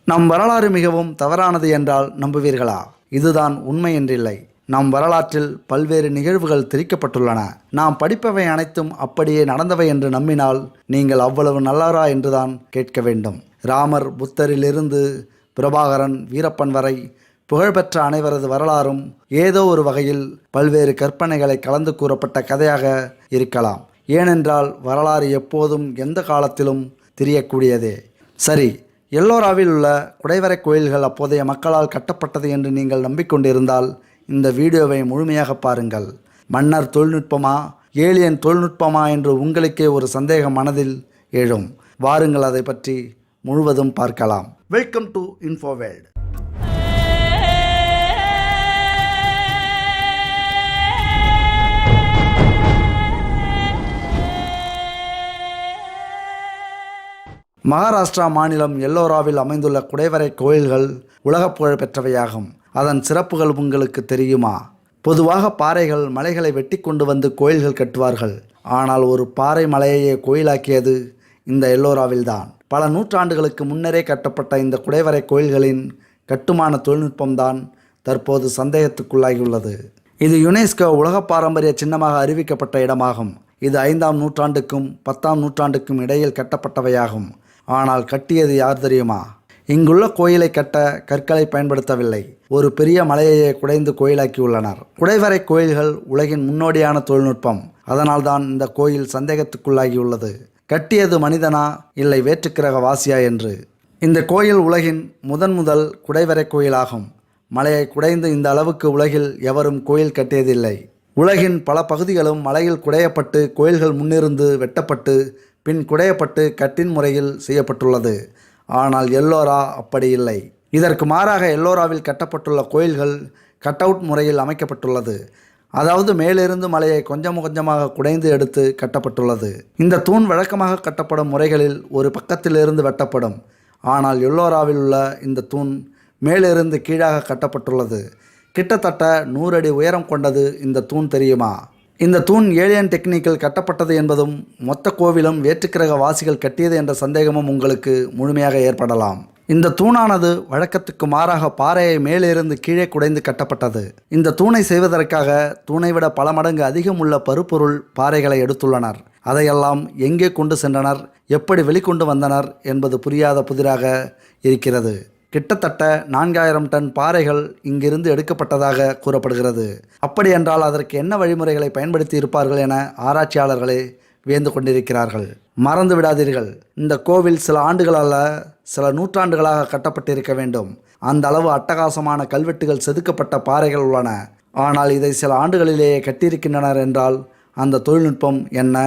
நம் வரலாறு மிகவும் தவறானது என்றால் நம்புவீர்களா? இதுதான் உண்மை என்றில்லை. நம் வரலாற்றில் பல்வேறு நிகழ்வுகள் திரிக்கப்பட்டுள்ளன. நாம் படிப்பவை அனைத்தும் அப்படியே நடந்தவை என்று நம்பினால் நீங்கள் அவ்வளவு நல்லவரா என்றுதான் கேட்க வேண்டும். ராமர், புத்தரிலிருந்து பிரபாகரன், வீரப்பன் வரை புகழ்பெற்ற அனைவரது வரலாறும் ஏதோ ஒரு வகையில் பல்வேறு கற்பனைகளை கலந்து கூறப்பட்ட கதையாக இருக்கலாம். ஏனென்றால் வரலாறு எப்போதும் எந்த காலத்திலும் தெரியக்கூடியதே. சரி, எல்லோராவில் உள்ள குடைவரை கோயில்கள் அப்போதைய மக்களால் கட்டப்பட்டது என்று நீங்கள் நம்பிக்கொண்டிருந்தால் இந்த வீடியோவை முழுமையாக பாருங்கள். மன்னர் தொழில்நுட்பமா, ஏலியன் தொழில்நுட்பமா என்று உங்களுக்கே ஒரு சந்தேகம் மனதில் எழும். வாருங்கள், அதை பற்றி முழுவதும் பார்க்கலாம். Welcome to இன்ஃபோவேல்ட். மகாராஷ்டிரா மாநிலம் எல்லோராவில் அமைந்துள்ள குடைவரை கோயில்கள் உலகப் புகழ் பெற்றவையாகும். அதன் சிறப்புகள் உங்களுக்கு தெரியுமா? பொதுவாக பாறைகள், மலைகளை வெட்டி கொண்டு வந்து கோயில்கள் கட்டுவார்கள். ஆனால் ஒரு பாறை மலையையே கோயிலாக்கியது இந்த எல்லோராவில்தான். பல நூற்றாண்டுகளுக்கு முன்னரே கட்டப்பட்ட இந்த குடைவரை கோயில்களின் கட்டுமான தொழில்நுட்பம்தான் தற்போது சந்தேகத்துக்குள்ளாகியுள்ளது. இது யுனெஸ்கோ உலக பாரம்பரிய சின்னமாக அறிவிக்கப்பட்ட இடமாகும். இது 5ஆம் நூற்றாண்டுக்கும் 10ஆம் நூற்றாண்டுக்கும் இடையில் கட்டப்பட்டவையாகும். ஆனால் கட்டியது யார் தெரியுமா? இங்குள்ள கோயிலை கட்ட கற்களை பயன்படுத்தவில்லை. ஒரு பெரிய மலையையே குடைந்து கோயிலாக்கியுள்ளனர். குடைவரை கோயில்கள் உலகின் முன்னோடியான தொழில்நுட்பம். அதனால்தான் இந்த கோயில் சந்தேகத்துக்குள்ளாகியுள்ளது. கட்டியது மனிதனா இல்லை வேற்றுக்கிரக வாசியா என்று. இந்த கோயில் உலகின் முதல் குடைவரை கோயிலாகும். மலையை குடைந்து இந்த அளவுக்கு உலகில் எவரும் கோயில் கட்டியதில்லை. உலகின் பல பகுதிகளும் மலையில் குடையப்பட்டு கோயில்கள் முன்னிருந்து வெட்டப்பட்டு பின் குடையப்பட்டு கட்டின் முறையில் செய்யப்பட்டுள்ளது. ஆனால் எல்லோரா அப்படி இல்லை. இதற்கு மாறாக எல்லோராவில் கட்டப்பட்டுள்ள கோயில்கள் கட் அவுட் முறையில் அமைக்கப்பட்டுள்ளது. அதாவது மேலிருந்து மலையை கொஞ்சம் கொஞ்சமாக குடைந்து எடுத்து கட்டப்பட்டுள்ளது. இந்த தூண் வழக்கமாக கட்டப்படும் முறைகளில் ஒரு பக்கத்திலிருந்து வெட்டப்படும். ஆனால் எல்லோராவில் உள்ள இந்த தூண் மேலிருந்து கீழாக கட்டப்பட்டுள்ளது. கிட்டத்தட்ட 100 அடி உயரம் கொண்டது இந்த தூண் தெரியுமா? இந்த தூண் ஏலியன் டெக்னிக்கில் கட்டப்பட்டது என்பதும் மொத்த கோவிலும் வேற்றுக்கிரக வாசிகள் கட்டியது என்ற சந்தேகமும் உங்களுக்கு முழுமையாக ஏற்படலாம். இந்த தூணானது வழக்கத்துக்கு மாறாக பாறையை மேலிருந்து கீழே குடைந்து கட்டப்பட்டது. இந்த தூணை செய்வதற்காக தூணை விட பல மடங்கு அதிகம் உள்ள பருப்பொருள் பாறைகளை எடுத்துள்ளனர். அதையெல்லாம் எங்கே கொண்டு சென்றனர், எப்படி வெளிக்கொண்டு வந்தனர் என்பது புரியாத புதிராக இருக்கிறது. கிட்டத்தட்ட 4000 டன் பாறைகள் இங்கிருந்து எடுக்கப்பட்டதாக கூறப்படுகிறது. அப்படி என்றால் அதற்கு என்ன வழிமுறைகளை பயன்படுத்தி இருப்பார்கள் என ஆராய்ச்சியாளர்களே வியந்து கொண்டிருக்கிறார்கள். மறந்து விடாதீர்கள், இந்த கோவில் சில ஆண்டுகள் அல்ல, சில நூற்றாண்டுகளாக கட்டப்பட்டிருக்க வேண்டும். அந்த அளவு அட்டகாசமான கல்வெட்டுகள் செதுக்கப்பட்ட பாறைகள் உள்ளன. ஆனால் இதை சில ஆண்டுகளிலேயே கட்டியிருக்கின்றனர் என்றால் அந்த தொழில்நுட்பம் என்ன,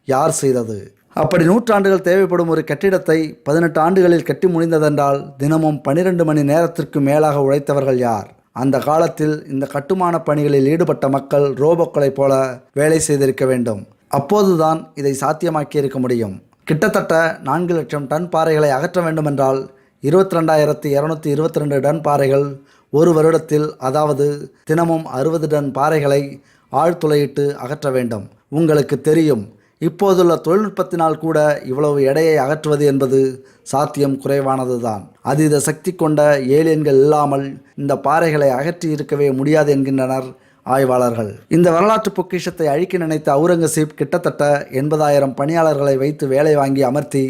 யார் செய்தது? அப்படி நூற்றாண்டுகள் தேவைப்படும் ஒரு கட்டிடத்தை 18 ஆண்டுகளில் கட்டி முடிந்ததென்றால் தினமும் 12 மணி நேரத்திற்கு மேலாக உழைத்தவர்கள் யார்? அந்த காலத்தில் இந்த கட்டுமான பணிகளில் ஈடுபட்ட மக்கள் ரோபோக்களைப் போல வேலை செய்திருக்க வேண்டும். அப்போதுதான் இதை சாத்தியமாக்கி இருக்க முடியும். கிட்டத்தட்ட 4 லட்சம் டன் பாறைகளை அகற்ற வேண்டுமென்றால் 22,222 டன் பாறைகள் ஒரு வருடத்தில், அதாவது தினமும் 60 டன் பாறைகளை ஆழ்துளையிட்டு அகற்ற வேண்டும். உங்களுக்கு தெரியும், இப்போதுள்ள தொழில்நுட்பத்தினால் கூட இவ்வளவு எடையை அகற்றுவது என்பது சாத்தியம் குறைவானதுதான். அதீத சக்தி கொண்ட ஏலியன்கள் இல்லாமல் இந்த பாறைகளை அகற்றி இருக்கவே முடியாது என்கின்றனர் ஆய்வாளர்கள். இந்த வரலாற்று பொக்கிஷத்தை அழிக்க நினைத்த அவுரங்கசீப் கிட்டத்தட்ட 80,000 பணியாளர்களை வைத்து வேலை வாங்கி அமர்த்தி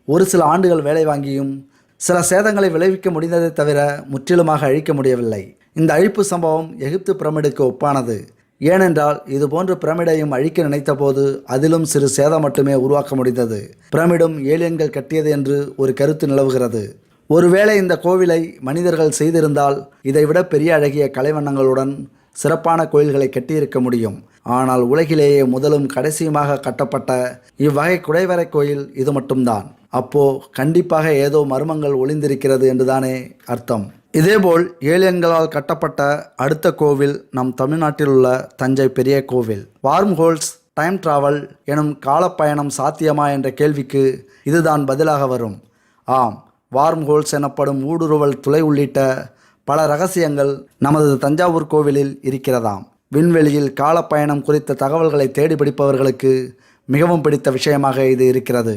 ஒரு சில ஆண்டுகள் வேலை வாங்கியும் சில சேதங்களை விளைவிக்க முடிந்ததை தவிர முற்றிலுமாக அழிக்க முடியவில்லை. இந்த அழிப்பு சம்பவம் எகிப்து பிரமிடுக்கு ஒப்பானது. ஏனென்றால் இதுபோன்று பிரமிடையும் அழிக்க நினைத்த போது அதிலும் சிறு சேதம் மட்டுமே உருவாக்க முடிந்தது. பிரமிடும் ஏலியன்கள் கட்டியது என்று ஒரு கருத்து நிலவுகிறது. ஒருவேளை இந்த கோவிலை மனிதர்கள் செய்திருந்தால் இதைவிட பெரிய அழகிய கலைவண்ணங்களுடன் சிறப்பான கோயில்களை கட்டியிருக்க முடியும். ஆனால் உலகிலேயே முதலும் கடைசியுமாக கட்டப்பட்ட இவ்வகை குடைவரை கோயில் இது மட்டும்தான். அப்போ கண்டிப்பாக ஏதோ மர்மங்கள் ஒளிந்திருக்கிறது என்றுதானே அர்த்தம். இதேபோல் ஏலியன்களால் கட்டப்பட்ட அடுத்த கோவில் நம் தமிழ்நாட்டில் உள்ள தஞ்சை பெரிய கோவில். வார்ம் ஹோல்ஸ், டைம் டிராவல் எனும் காலப்பயணம் சாத்தியமா என்ற கேள்விக்கு இதுதான் பதிலாக வரும். ஆம், வார்ம் ஹோல்ஸ் எனப்படும் ஊடுருவல் துளை உள்ளிட்ட பல ரகசியங்கள் நமது தஞ்சாவூர் கோவிலில் இருக்கிறதாம். விண்வெளியில் காலப்பயணம் குறித்த தகவல்களை தேடி பிடிப்பவர்களுக்கு மிகவும் பிடித்த விஷயமாக இது இருக்கிறது.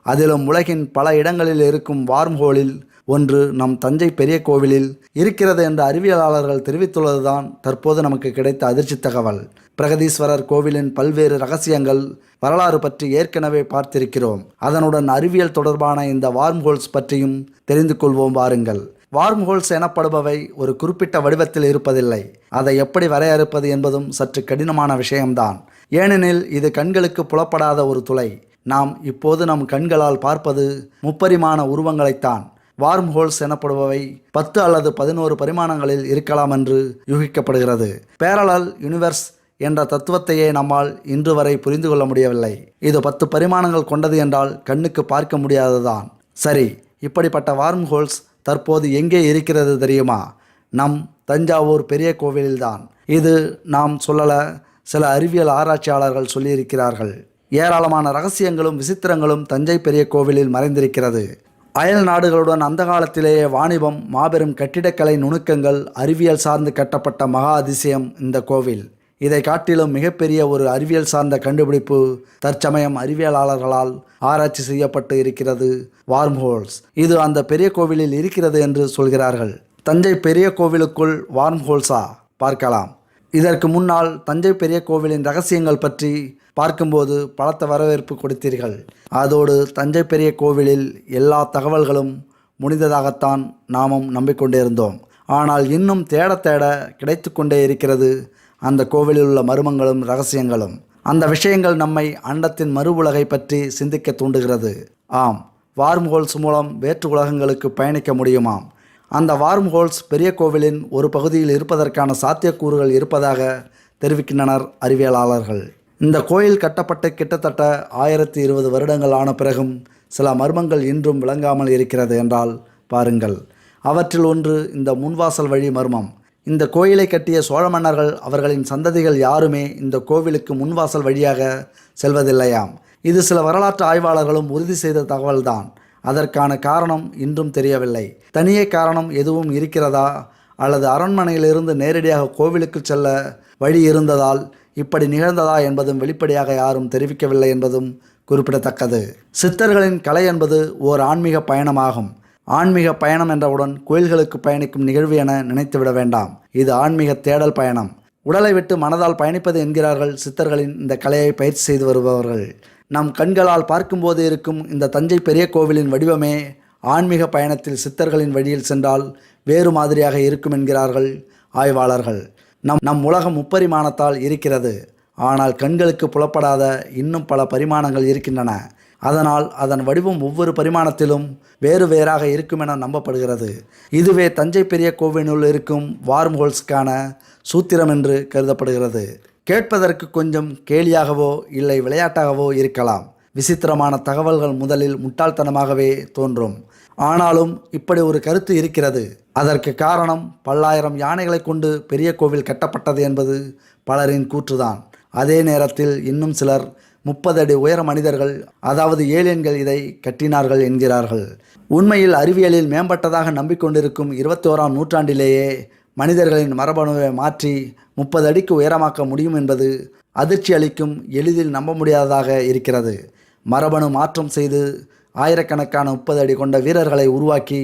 அதிலும் உலகின் பல இடங்களில் இருக்கும் வார்ம் ஹோலில் ஒன்று நம் தஞ்சை பெரிய கோவிலில் இருக்கிறது என்று அறிவியலாளர்கள் தெரிவித்துள்ளதுதான் தற்போது நமக்கு கிடைத்த அதிர்ச்சி தகவல். பிரகதீஸ்வரர் கோவிலின் பல்வேறு ரகசியங்கள் வரலாறு பற்றி ஏற்கனவே பார்த்திருக்கிறோம். அதனுடன் அறிவியல் தொடர்பான இந்த வார்ம்ஹோல்ஸ் பற்றியும் தெரிந்து கொள்வோம் வாருங்கள். வார்ம்ஹோல்ஸ் எனப்படுபவை ஒரு குறிப்பிட்ட வடிவத்தில் இருப்பதில்லை. அதை எப்படி வரையறுப்பது என்பதும் சற்று கடினமான விஷயம்தான். ஏனெனில் இது கண்களுக்கு புலப்படாத ஒரு துளை. நாம் இப்போது நம் கண்களால் பார்ப்பது முப்பரிமாண உருவங்களைத்தான். வார்ம்ஹோல்ஸ் எனப்படுபவை 10 அல்லது 11 பரிமாணங்களில் இருக்கலாம் என்று யூகிக்கப்படுகிறது. பேரலல் யூனிவர்ஸ் என்ற தத்துவத்தையே நம்மால் இன்று வரை புரிந்து கொள்ள முடியவில்லை. இது 10 பரிமாணங்கள் கொண்டது என்றால் கண்ணுக்கு பார்க்க முடியாததுதான். சரி, இப்படிப்பட்ட வார்ம்ஹோல்ஸ் தற்போது எங்கே இருக்கிறது தெரியுமா? நம் தஞ்சாவூர் பெரிய கோவிலில்தான். இது நாம் சொல்லல, சில அறிவியல் ஆராய்ச்சியாளர்கள் சொல்லியிருக்கிறார்கள். ஏராளமான ரகசியங்களும் விசித்திரங்களும் தஞ்சை பெரிய கோவிலில் மறைந்திருக்கிறது. அயல் நாடுகளுடன் அந்த காலத்திலேயே வாணிபம், மாபெரும் கட்டிடக்கலை நுணுக்கங்கள், அறிவியல் சார்ந்து கட்டப்பட்ட மகா அதிசயம் இந்த கோவில். இதை காட்டிலும் மிகப்பெரிய ஒரு அறிவியல் சார்ந்த கண்டுபிடிப்பு தற்சமயம் அறிவியலாளர்களால் ஆராய்ச்சி செய்யப்பட்டு இருக்கிறது. வார்ம்ஹோல்ஸ். இது அந்த பெரிய கோவிலில் இருக்கிறது என்று சொல்கிறார்கள். தஞ்சை பெரிய கோவிலுக்குள் வார்ம்ஹோல்ஸா? பார்க்கலாம். இதற்கு முன்னால் தஞ்சை பெரிய கோவிலின் ரகசியங்கள் பற்றி பார்க்கும்போது பலத்த வரவேற்பு கொடுத்தீர்கள். அதோடு தஞ்சை பெரிய கோவிலில் எல்லா தகவல்களும் முடிந்ததாகத்தான் நாமும் நம்பிக்கொண்டிருந்தோம். ஆனால் இன்னும் தேட தேட கிடைத்து கொண்டே இருக்கிறது அந்த கோவிலில் உள்ள மர்மங்களும் ரகசியங்களும். அந்த விஷயங்கள் நம்மை அண்டத்தின் மறு உலகை பற்றி சிந்திக்க தூண்டுகிறது. ஆம், வார்ம்ஹோல்ஸ் மூலம் வேற்று உலகங்களுக்கு பயணிக்க முடியுமாம். அந்த வார்ம்ஹோல்ஸ் பெரிய கோவிலின் ஒரு பகுதியில் இருப்பதற்கான சாத்தியக்கூறுகள் இருப்பதாக தெரிவிக்கின்றனர் அறிவியலாளர்கள். இந்த கோயில் கட்டப்பட்டு கிட்டத்தட்ட 1020 வருடங்கள் ஆன பிறகும் சில மர்மங்கள் இன்றும் விளங்காமல் இருக்கிறது என்றால் பாருங்கள். அவற்றில் ஒன்று இந்த முன்வாசல் வழி மர்மம். இந்த கோயிலை கட்டிய சோழ மன்னர்கள் அவர்களின் சந்ததிகள் யாருமே இந்த கோவிலுக்கு முன்வாசல் வழியாக செல்வதில்லையாம். இது சில வரலாற்று ஆய்வாளர்களும் உறுதி செய்த தகவல்தான். அதற்கான காரணம் இன்றும் தெரியவில்லை. தனியே காரணம் எதுவும் இருக்கிறதா, அல்லது அரண்மனையிலிருந்து நேரடியாக கோவிலுக்கு செல்ல வழி இருந்ததால் இப்படி நிகழ்ந்ததா என்பதும் வெளிப்படையாக யாரும் தெரிவிக்கவில்லை என்பதும் குறிப்பிடத்தக்கது. சித்தர்களின் கலை என்பது ஓர் ஆன்மீக பயணமாகும். ஆன்மீக பயணம் என்றவுடன் கோயில்களுக்கு பயணிக்கும் நிகழ்வு என நினைத்துவிட வேண்டாம். இது ஆன்மீக தேடல் பயணம். உடலை விட்டு மனதால் பயணிப்பது என்கிறார்கள் சித்தர்களின் இந்த கலையை பயிற்சி செய்து வருபவர்கள். நம் கண்களால் பார்க்கும்போது இருக்கும் இந்த தஞ்சை பெரிய கோவிலின் வடிவமே ஆன்மீக பயணத்தில் சித்தர்களின் வழியில் சென்றால் வேறு மாதிரியாக இருக்கும் என்கிறார்கள் ஆய்வாளர்கள். நம் உலகம் முப்பரிமாணத்தால் இருக்கிறது. ஆனால் கண்களுக்கு புலப்படாத இன்னும் பல பரிமாணங்கள் இருக்கின்றன. அதனால் அதன் வடிவம் ஒவ்வொரு பரிமாணத்திலும் வேறு வேறாக இருக்கும் என நம்பப்படுகிறது. இதுவே தஞ்சை பெரிய கோவிலினுள் இருக்கும் வார்ம்ஹோல்ஸ்க்கான சூத்திரம் என்று கருதப்படுகிறது. கேட்பதற்கு கொஞ்சம் கேலியாகவோ இல்லை விளையாட்டாகவோ இருக்கலாம். விசித்திரமான தகவல்கள் முதலில் முட்டாள்தனமாகவே தோன்றும். ஆனாலும் இப்படி ஒரு கருத்து இருக்கிறது. அதற்கு காரணம் பல்லாயிரம் யானைகளை கொண்டு பெரிய கோவில் கட்டப்பட்டது என்பது பலரின் கூற்றுதான். அதே நேரத்தில் இன்னும் சிலர் 30 அடி உயர மனிதர்கள், அதாவது ஏலியன்கள் இதை கட்டினார்கள் என்கிறார்கள். உண்மையில் அறிவியலில் மேம்பட்டதாக நம்பிக்கொண்டிருக்கும் 21ஆம் நூற்றாண்டிலேயே மனிதர்களின் மரபணுவை மாற்றி 30 அடிக்கு உயரமாக்க முடியும் என்பது அதிர்ச்சி அளிக்கும், எளிதில் நம்ப முடியாததாக இருக்கிறது. மரபணு மாற்றம் செய்து ஆயிரக்கணக்கான 30 அடி கொண்ட வீரர்களை உருவாக்கி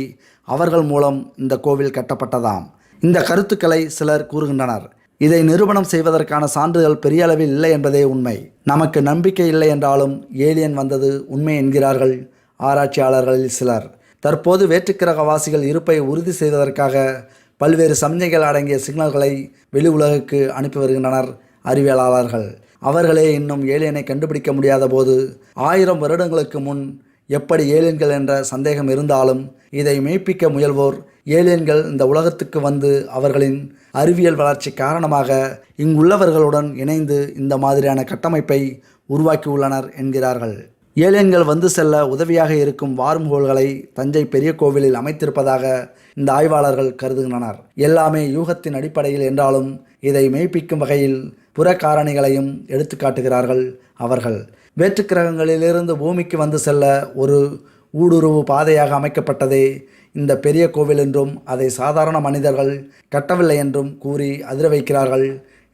அவர்கள் மூலம் இந்த கோவில் கட்டப்பட்டதாம். இந்த கருத்துக்களை சிலர் கூறுகின்றனர். இதை நிரூபணம் செய்வதற்கான சான்றுகள் பெரிய அளவில் இல்லை என்பதே உண்மை. நமக்கு நம்பிக்கை இல்லை என்றாலும் ஏலியன் வந்தது உண்மை என்கிறார்கள் ஆராய்ச்சியாளர்களில் சிலர். தற்போது வேற்றுக்கிரகவாசிகள் இருப்பை உறுதி செய்வதற்காக பல்வேறு சமிஞ்சைகள் அடங்கிய சிக்னல்களை வெளி உலகுக்கு அனுப்பி வருகின்றனர் அறிவியலாளர்கள். அவர்களே இன்னும் ஏலியனை கண்டுபிடிக்க முடியாத போது 1000 வருடங்களுக்கு முன் எப்படி ஏலியன்கள் என்ற சந்தேகம் இருந்தாலும் இதை மெய்ப்பிக்க முயல்வோர் ஏலியன்கள் இந்த உலகத்துக்கு வந்து அவர்களின் அறிவியல் வளர்ச்சி காரணமாக இங்குள்ளவர்களுடன் இணைந்து இந்த மாதிரியான கட்டமைப்பை உருவாக்கியுள்ளனர் என்கிறார்கள். ஏலியன்கள் வந்து செல்ல உதவியாக இருக்கும் வார்ம்ஹோல்களை தஞ்சை பெரிய கோவிலில் அமைத்திருப்பதாக இந்த ஆய்வாளர்கள் கருதுகின்றனர். எல்லாமே யூகத்தின் அடிப்படையில் என்றாலும் இதை மெய்ப்பிக்கும் வகையில் புற காரணிகளையும் எடுத்து காட்டுகிறார்கள் அவர்கள். வேற்று கிரகங்களிலிருந்து பூமிக்கு வந்து செல்ல ஒரு ஊடுருவு பாதையாக அமைக்கப்பட்டதே இந்த பெரிய கோவில் என்றும் அதை சாதாரண மனிதர்கள் கட்டவில்லை என்றும் கூறி அதிர வைக்கிறார்கள்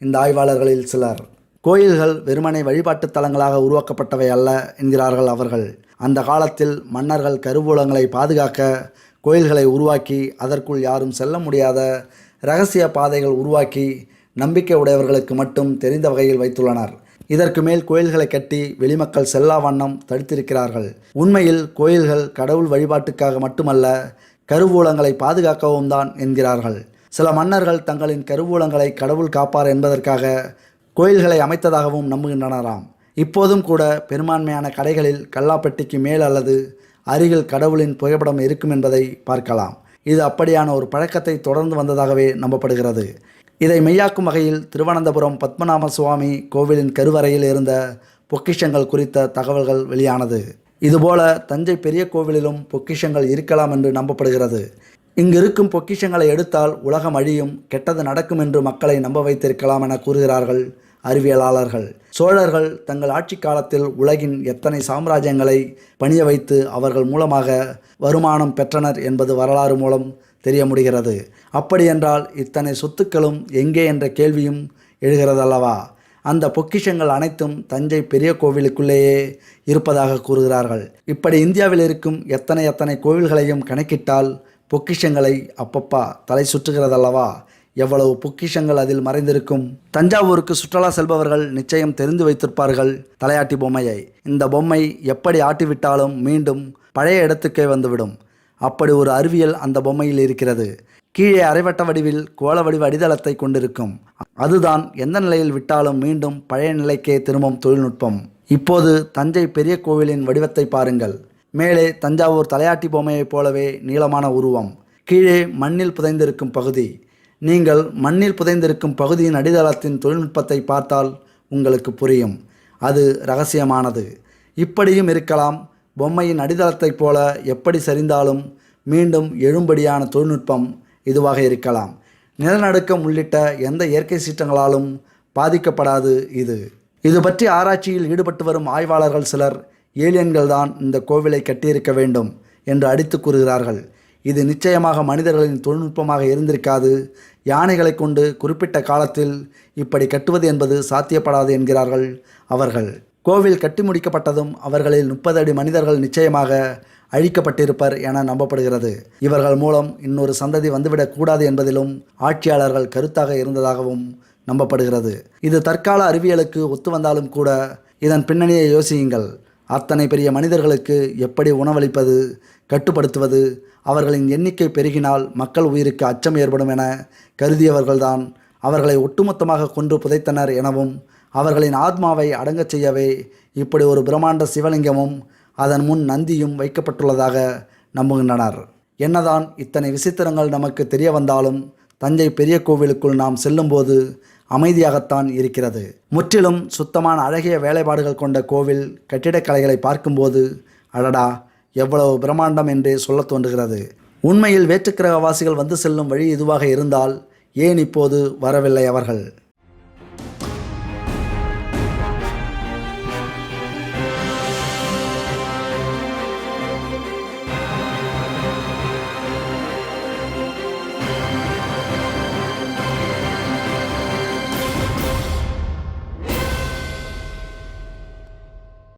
இந்த ஆய்வாளர்களில் சிலர். கோயில்கள் வெறுமனை வழிபாட்டு தலங்களாக உருவாக்கப்பட்டவை அல்ல என்கிறார்கள் அவர்கள். அந்த காலத்தில் மன்னர்கள் கருவூலங்களை பாதுகாக்க கோயில்களை உருவாக்கி அதற்குள் யாரும் செல்ல முடியாத இரகசிய பாதைகள் உருவாக்கி நம்பிக்கை உடையவர்களுக்கு மட்டும் தெரிந்த வகையில் வைத்துள்ளனர். இதற்கு மேல் கோயில்களை கட்டி வெளிமக்கள் செல்லா வண்ணம் தடுத்திருக்கிறார்கள். உண்மையில் கோயில்கள் கடவுள் வழிபாட்டுக்காக மட்டுமல்ல, கருவூலங்களை பாதுகாக்கவும் தான் என்கிறார்கள். சில மன்னர்கள் தங்களின் கருவூலங்களை கடவுள் காப்பார் என்பதற்காக கோயில்களை அமைத்ததாகவும் நம்புகின்றனராம். இப்போதும் கூட பெரும்பான்மையான கடைகளில் கல்லாப்பெட்டிக்கு மேல் அல்லது அருகில் கடவுளின் புகைப்படம் இருக்கும் என்பதை பார்க்கலாம். இது அப்படியான ஒரு பழக்கத்தை தொடர்ந்து வந்ததாகவே நம்பப்படுகிறது. இதை மெய்யாக்கும் வகையில் திருவனந்தபுரம் பத்மநாப சுவாமி கோவிலின் கருவறையில் இருந்த பொக்கிஷங்கள் குறித்த தகவல்கள் வெளியானது. இதுபோல தஞ்சை பெரிய கோவிலிலும் பொக்கிஷங்கள் இருக்கலாம் என்று நம்பப்படுகிறது. இங்கு இருக்கும் பொக்கிஷங்களை எடுத்தால் உலகம் அழியும், கெட்டது நடக்கும் என்று மக்களை நம்ப வைத்திருக்கலாம் என கூறுகிறார்கள் அறிவியலாளர்கள். சோழர்கள் தங்கள் ஆட்சி காலத்தில் உலகின் எத்தனை சாம்ராஜ்யங்களை பணிய வைத்து அவர்கள் மூலமாக வருமானம் பெற்றனர் என்பது வரலாறு மூலம் தெரிய முடிகிறது. அப்படியென்றால் இத்தனை சொத்துக்களும் எங்கே என்ற கேள்வியும் எழுகிறதல்லவா? அந்த பொக்கிஷங்கள் அனைத்தும் தஞ்சை பெரிய கோவிலுக்குள்ளேயே இருப்பதாக கூறுகிறார்கள். இப்படி இந்தியாவில் இருக்கும் எத்தனை கோவில்களையும் கணக்கிட்டால் பொக்கிஷங்களை அப்பப்பா தலை சுற்றுகிறதல்லவா? எவ்வளவு பொக்கிஷங்கள் அதில் மறைந்திருக்கும். தஞ்சாவூருக்கு சுற்றுலா செல்பவர்கள் நிச்சயம் தெரிந்து வைத்திருப்பார்கள் தலையாட்டி பொம்மையை. இந்த பொம்மை எப்படி ஆட்டிவிட்டாலும் மீண்டும் பழைய இடத்துக்கே வந்துவிடும். அப்படி ஒரு அறிவியல் அந்த பொம்மையில் இருக்கிறது. கீழே அரைவட்ட வடிவில் கோள வடிவ அடித்தளத்தை கொண்டிருக்கும். அதுதான் எந்த நிலையில் விட்டாலும் மீண்டும் பழைய நிலைக்கே திரும்பும் தொழில்நுட்பம். இப்போது தஞ்சை பெரிய கோவிலின் வடிவத்தை பாருங்கள். மேலே தஞ்சாவூர் தலையாட்டி பொம்மையைப் போலவே நீளமான உருவம், கீழே மண்ணில் புதைந்திருக்கும் பகுதி. நீங்கள் மண்ணில் புதைந்திருக்கும் பகுதியின் அடித்தளத்தின் தொழில்நுட்பத்தை பார்த்தால் உங்களுக்கு புரியும். அது இரகசியமானது. இப்படியும் இருக்கலாம். பொம்மையின் அடித்தளத்தைப் போல எப்படி சரிந்தாலும் மீண்டும் எழும்படியான தொழில்நுட்பம் இதுவாக இருக்கலாம். நிலநடுக்கம் உள்ளிட்ட எந்த இயற்கை சீற்றங்களாலும் பாதிக்கப்படாது இது. இது பற்றி ஆராய்ச்சியில் ஈடுபட்டு வரும் ஆய்வாளர்கள் சிலர் ஏலியன்கள் தான் இந்த கோவிலை கட்டியிருக்க வேண்டும் என்று அடித்து கூறுகிறார்கள். இது நிச்சயமாக மனிதர்களின் தொழில்நுட்பமாக இருந்திருக்காது. யானைகளை கொண்டு குறிப்பிட்ட காலத்தில் இப்படி கட்டுவது என்பது சாத்தியப்படாது என்கிறார்கள் அவர்கள். கோவில் கட்டி முடிக்கப்பட்டதும் அவர்களில் 30 அடி மனிதர்கள் நிச்சயமாக அழிக்கப்பட்டிருப்பர் என நம்பப்படுகிறது. இவர்கள் மூலம் இன்னொரு சந்ததி வந்துவிடக்கூடாது என்பதிலும் ஆட்சியாளர்கள் கருத்தாக இருந்ததாகவும் நம்பப்படுகிறது. இது தற்கால அறிவியலுக்கு ஒத்து வந்தாலும் கூட இதன் பின்னணியை யோசியுங்கள். அத்தனை பெரிய மனிதர்களுக்கு எப்படி உணவளிப்பது, கட்டுப்படுத்துவது? அவர்களின் எண்ணிக்கை பெருகினால் மக்கள் உயிருக்கு அச்சம் ஏற்படும் என கருதியவர்கள்தான் அவர்களை ஒட்டுமொத்தமாக கொன்று புதைத்தனர் எனவும், அவர்களின் ஆத்மாவை அடங்கச் செய்யவே இப்படி ஒரு பிரம்மாண்ட சிவலிங்கமும் அதன் முன் நந்தியும் வைக்கப்பட்டுள்ளதாக நம்புகின்றனர். என்னதான் இத்தனை விசித்திரங்கள் நமக்கு தெரிய வந்தாலும் தஞ்சை பெரிய கோவிலுக்குள் நாம் செல்லும்போது அமைதியாகத்தான் இருக்கிறது. முற்றிலும் சுத்தமான அழகிய வேலைப்பாடுகள் கொண்ட கோவில் கட்டிடக்கலைகளை பார்க்கும்போது அடடா எவ்வளவு பிரம்மாண்டம் என்றே சொல்ல தோன்றுகிறது. உண்மையில் வேற்றுக்கிரகவாசிகள் வந்து செல்லும் வழி இதுவாக இருந்தால் ஏன் இப்போது வரவில்லை அவர்கள்?